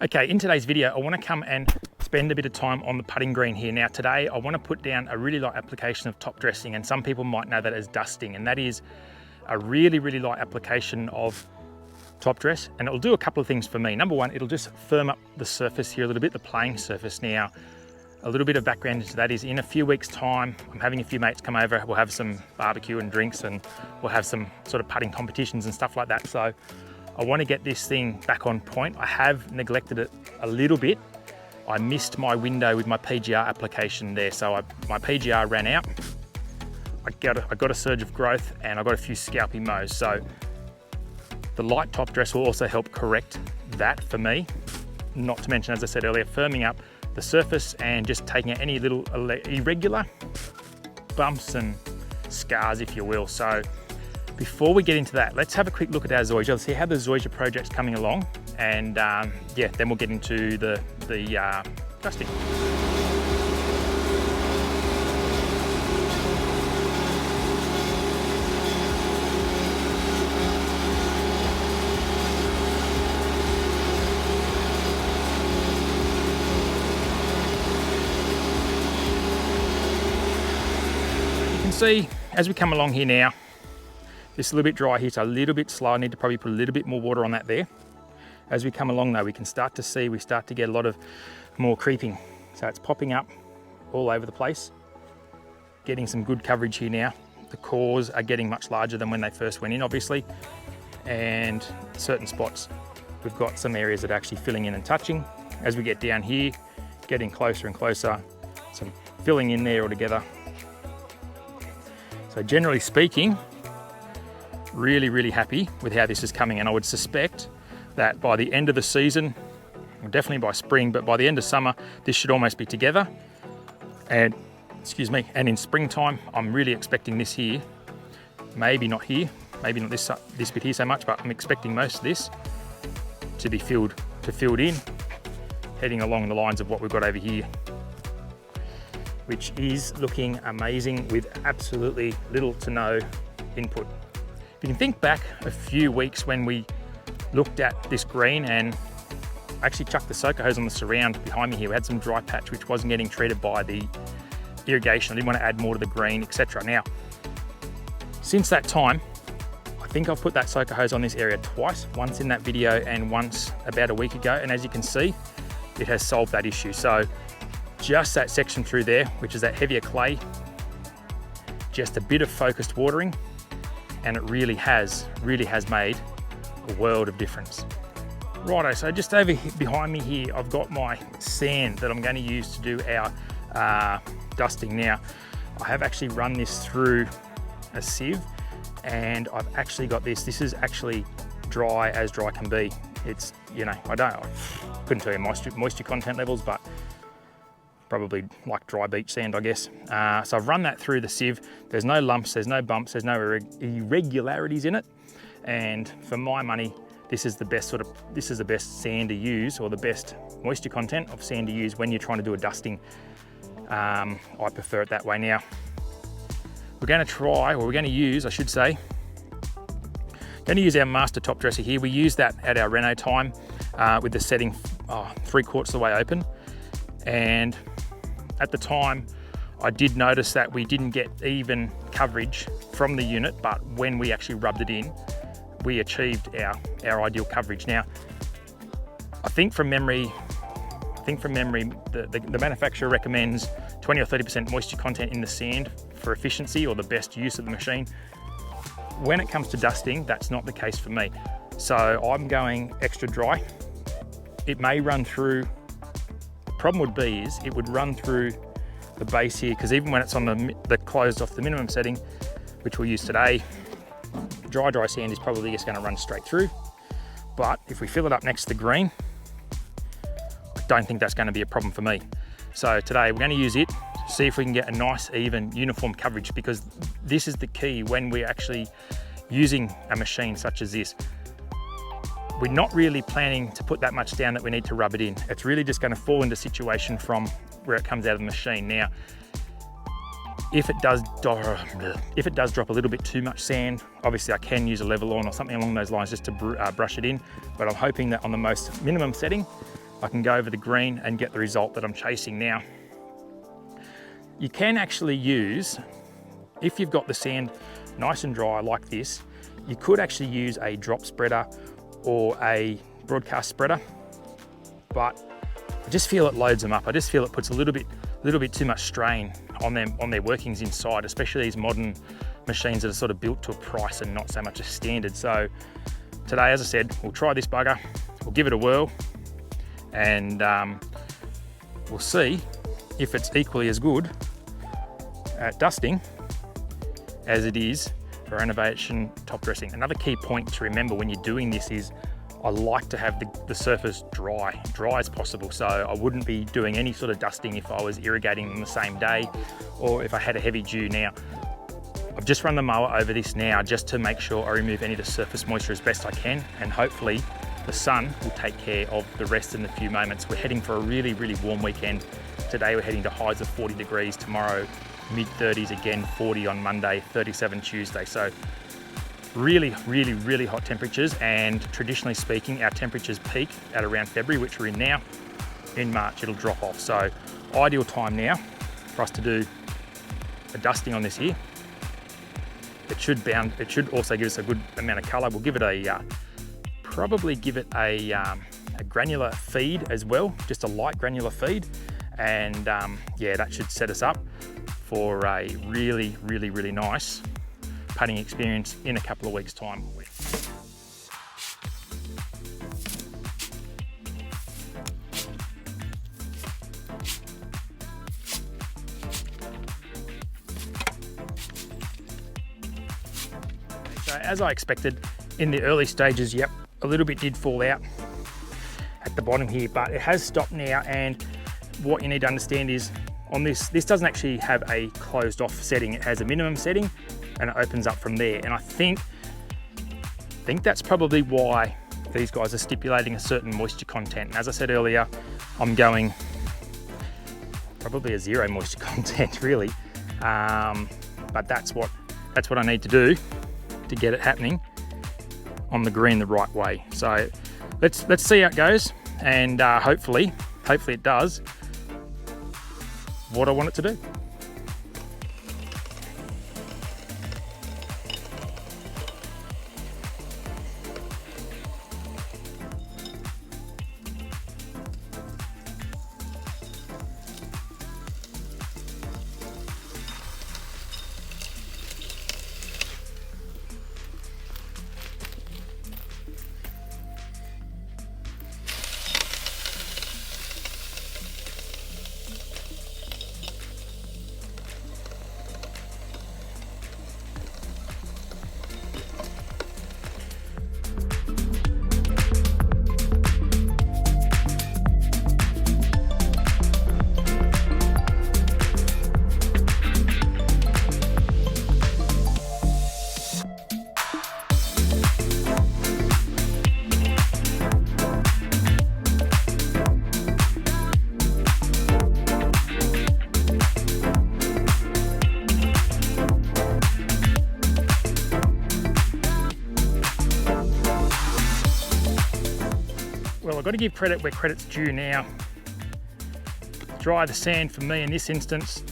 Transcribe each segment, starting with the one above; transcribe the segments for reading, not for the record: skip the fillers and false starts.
Okay, in today's video, I want to come and spend a bit of time on the putting green here. Now today, I want to put down a really light application of top dressing, and some people might know that as dusting, and that is a really light application of top dress, and it'll do a couple of things for me. Number one, it'll just firm up the surface here a little bit, the playing surface. Now, a little bit of background into that is in a few weeks' time, I'm having a few mates come over, we'll have some barbecue and drinks, and we'll have some sort of putting competitions and stuff like that. So I want to get this thing back on point. I have neglected it a little bit. I missed my window with my PGR application there. So my PGR ran out. I got a surge of growth and I got a few scalpy mows. So the light top dress will also help correct that for me. Not to mention, as I said earlier, firming up the surface and just taking out any little irregular bumps and scars, if you will. So before we get into that, let's have a quick look at our Zoysia. Let's see how the Zoysia project's coming along, and yeah, then we'll get into the dusting. You can see as we come along here now, it's a little bit dry here, so a little bit slow. I need to probably put a little bit more water on that there. As we come along though, we can start to see, we start to get a lot of more creeping. So it's popping up all over the place. Getting some good coverage here now. The cores are getting much larger than when they first went in, obviously. And certain spots, we've got some areas that are actually filling in and touching. As we get down here, getting closer and closer, some filling in there altogether. So generally speaking, really happy with how this is coming, and I would suspect that by the end of the season, definitely by spring, but by the end of summer, this should almost be together. And excuse me, and in springtime, I'm really expecting this here, maybe not here, maybe not this bit here so much, but I'm expecting most of this to be filled in, heading along the lines of what we've got over here, which is looking amazing with absolutely little to no input. If you can think back a few weeks when we looked at this green, and actually chucked the soaker hose on the surround behind me here. We had some dry patch which wasn't getting treated by the irrigation. I didn't want to add more to the green, etc. Now, since that time, I think I've put that soaker hose on this area twice, once in that video and once about a week ago. And as you can see, it has solved that issue. So just that section through there, which is that heavier clay, just a bit of focused watering, and it really has made a world of difference. Righto, so just over here, behind me here, I've got my sand that I'm going to use to do our dusting. Now, I have actually run this through a sieve, and I've actually got this. This is actually dry as dry can be. It's, you know, I couldn't tell you moisture content levels, but probably like dry beach sand, I guess. So I've run that through the sieve. There's no lumps, there's no bumps, there's no irregularities in it. And for my money, this is the best sand to use, or the best moisture content of sand to use when you're trying to do a dusting. I prefer it that way. Now, we're going to use, I should say, our Master Topdresser here. We use that at our reno time with the setting 3/4 of the way open. And at the time, I did notice that we didn't get even coverage from the unit, but when we actually rubbed it in, we achieved our ideal coverage. Now, I think from memory, the manufacturer recommends 20 or 30% moisture content in the sand for efficiency or the best use of the machine. When it comes to dusting, that's not the case for me. So I'm going extra dry. It may run through, the problem would be is it would run through the base here, because even when it's on the closed off the minimum setting, which we'll use today, dry sand is probably just going to run straight through. But if we fill it up next to the green, I don't think that's going to be a problem for me. So today we're going to use it, see if we can get a nice, even, uniform coverage, because this is the key when we're actually using a machine such as this. We're not really planning to put that much down that we need to rub it in. It's really just going to fall into situation from where it comes out of the machine. Now, if it does drop a little bit too much sand, obviously I can use a level on or something along those lines just to brush it in. But I'm hoping that on the most minimum setting, I can go over the green and get the result that I'm chasing now. You can actually use, if you've got the sand nice and dry like this, you could actually use a drop spreader or a broadcast spreader, but I just feel it loads them up. I just feel it puts a little bit too much strain on them, on their workings inside, especially these modern machines that are sort of built to a price and not so much a standard. So today, as I said, we'll try this bugger, we'll give it a whirl, and we'll see if it's equally as good at dusting as it is for renovation top dressing. Another key point to remember when you're doing this is I like to have the surface dry as possible. So I wouldn't be doing any sort of dusting if I was irrigating them the same day or if I had a heavy dew. Now, I've just run the mower over this now just to make sure I remove any of the surface moisture as best I can, and hopefully the sun will take care of the rest in a few moments. We're heading for a really, really warm weekend. Today we're heading to highs of 40 degrees, tomorrow mid-30s again, 40 on Monday, 37 Tuesday. So really, really, really hot temperatures, and traditionally speaking, our temperatures peak at around February, which we're in now. In March, it'll drop off. So ideal time now for us to do a dusting on this here. It should also give us a good amount of color. We'll give it probably give it a granular feed as well, just a light granular feed. And yeah, that should set us up for a really, really, really nice putting experience in a couple of weeks' time. So as I expected, in the early stages, yep, a little bit did fall out at the bottom here, but it has stopped now. And what you need to understand is on this doesn't actually have a closed off setting. It has a minimum setting and it opens up from there. And I think that's probably why these guys are stipulating a certain moisture content. And as I said earlier, I'm going probably a 0 moisture content really. But that's what I need to do to get it happening on the green the right way. So let's see how it goes, and hopefully it does what I want it to do. Well, I've got to give credit where credit's due now. Dry the sand for me in this instance,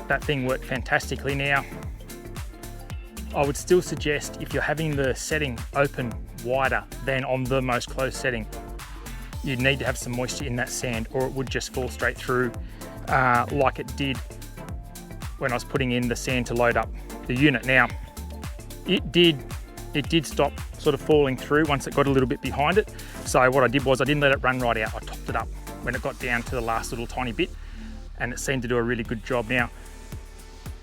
that thing worked fantastically. Now, I would still suggest if you're having the setting open wider than on the most closed setting, you need to have some moisture in that sand or it would just fall straight through like it did when I was putting in the sand to load up the unit. Now, it did stop sort of falling through once it got a little bit behind it. So what I did was I didn't let it run right out. I topped it up when it got down to the last little tiny bit, and it seemed to do a really good job. Now,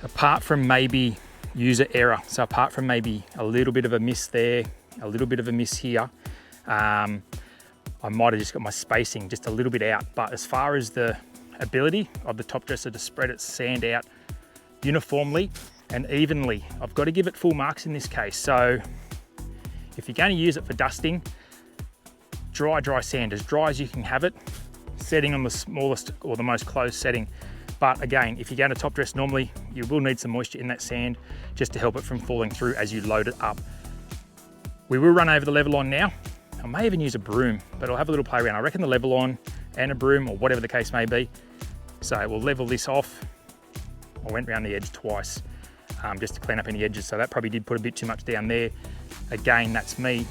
apart from maybe user error, so apart from maybe a little bit of a miss there, a little bit of a miss here, I might have just got my spacing just a little bit out. But as far as the ability of the top dresser to spread its sand out uniformly and evenly, I've got to give it full marks in this case. So if you're going to use it for dusting, dry sand, as dry as you can have it, setting on the smallest or the most closed setting. But again, if you're going to top dress normally, you will need some moisture in that sand just to help it from falling through as you load it up. We will run over the level on now. I may even use a broom, but I'll have a little play around. I reckon the level on and a broom or whatever the case may be. So we'll level this off. I went around the edge twice just to clean up any edges, so that probably did put a bit too much down there. Again, that's me.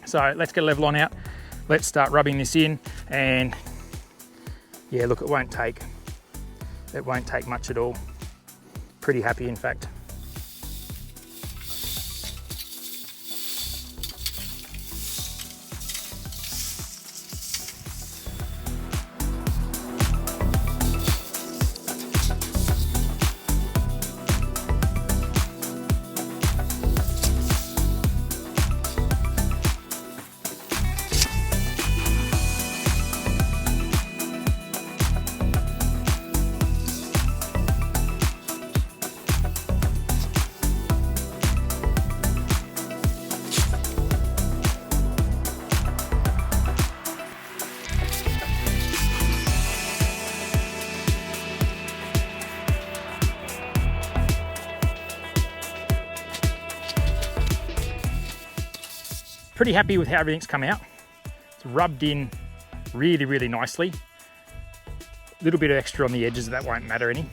So let's get a level on out. Let's start rubbing this in, and yeah, look, it won't take much at all. Pretty happy, in fact. Pretty happy with how everything's come out. It's rubbed in really, really nicely. A little bit of extra on the edges, that won't matter any.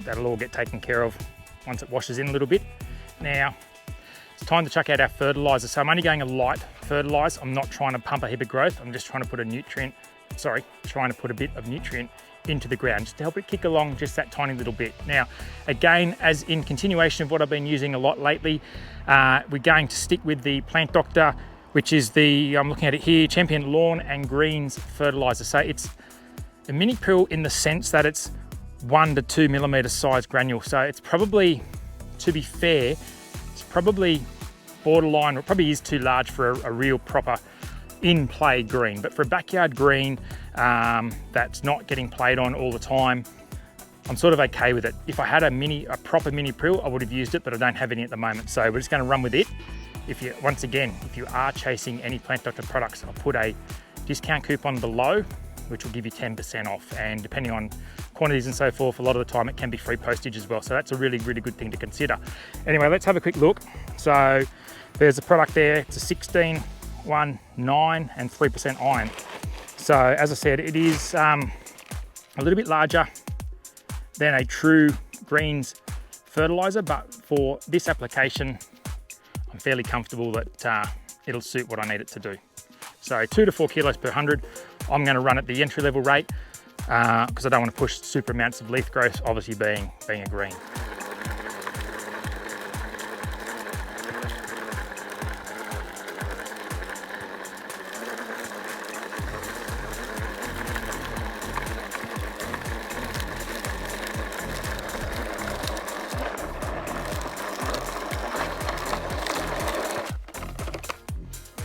That'll all get taken care of once it washes in a little bit. Now, it's time to chuck out our fertiliser. So I'm only going a light fertiliser. I'm not trying to pump a heap of growth. I'm just trying to put a bit of nutrient into the ground just to help it kick along just that tiny little bit. Now, again, as in continuation of what I've been using a lot lately, we're going to stick with the Plant Doctor, which is the, I'm looking at it here, Champion Lawn and Greens Fertiliser. So it's a mini pill in the sense that it's 1 to 2 millimeter size granule. So it's probably, to be fair, it's probably borderline, or it probably is too large for a real proper in-play green. But for a backyard green that's not getting played on all the time, I'm sort of okay with it. If I had a proper mini prill, I would have used it, but I don't have any at the moment. So we're just going to run with it. Once again, if you are chasing any Plant Doctor products, I'll put a discount coupon below, which will give you 10% off. And depending on quantities and so forth, a lot of the time it can be free postage as well. So that's a really, really good thing to consider. Anyway, let's have a quick look. So there's a product there. It's a 16, 1, 9 and 3% iron. So as I said, it is a little bit larger than a true greens fertilizer, but for this application, I'm fairly comfortable that it'll suit what I need it to do. So 2 to 4 kilos per 100. I'm going to run at the entry level rate because I don't want to push super amounts of leaf growth, obviously being a green.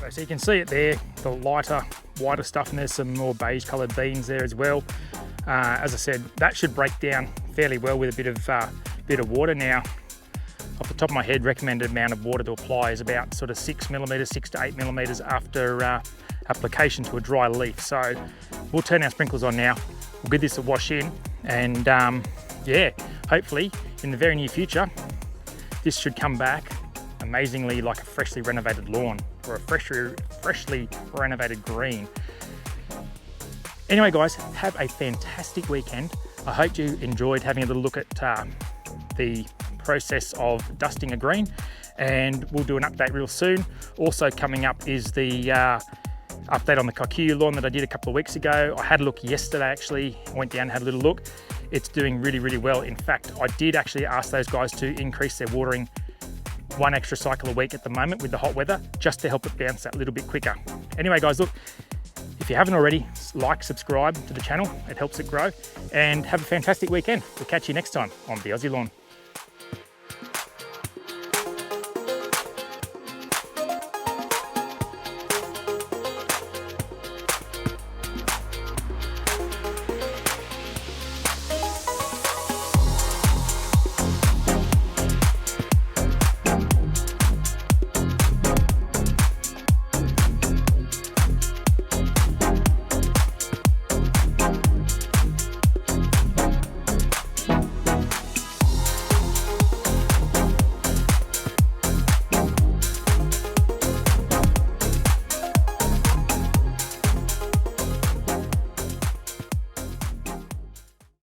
So you can see it there, the lighter, whiter stuff, and there's some more beige coloured beans there as well. As I said, that should break down fairly well with a bit of water. Now, off the top of my head, recommended amount of water to apply is about sort of 6 to 8 millimeters after application to a dry leaf. So we'll turn our sprinklers on now. We'll give this a wash in, and yeah, hopefully in the very near future, this should come back amazingly like a freshly renovated lawn or a freshly renovated green. Anyway guys, have a fantastic weekend. I hope you enjoyed having a little look at the process of dusting a green, and we'll do an update real soon. Also coming up is the update on the kikuyu lawn that I did a couple of weeks ago. I had a look yesterday actually, I went down and had a little look. It's doing really, really well. In fact, I did actually ask those guys to increase their watering 1 extra cycle a week at the moment with the hot weather, just to help it bounce that little bit quicker. Anyway guys, look, if you haven't already, like, subscribe to the channel, it helps it grow, and have a fantastic weekend. We'll catch you next time on the Aussie Lawn.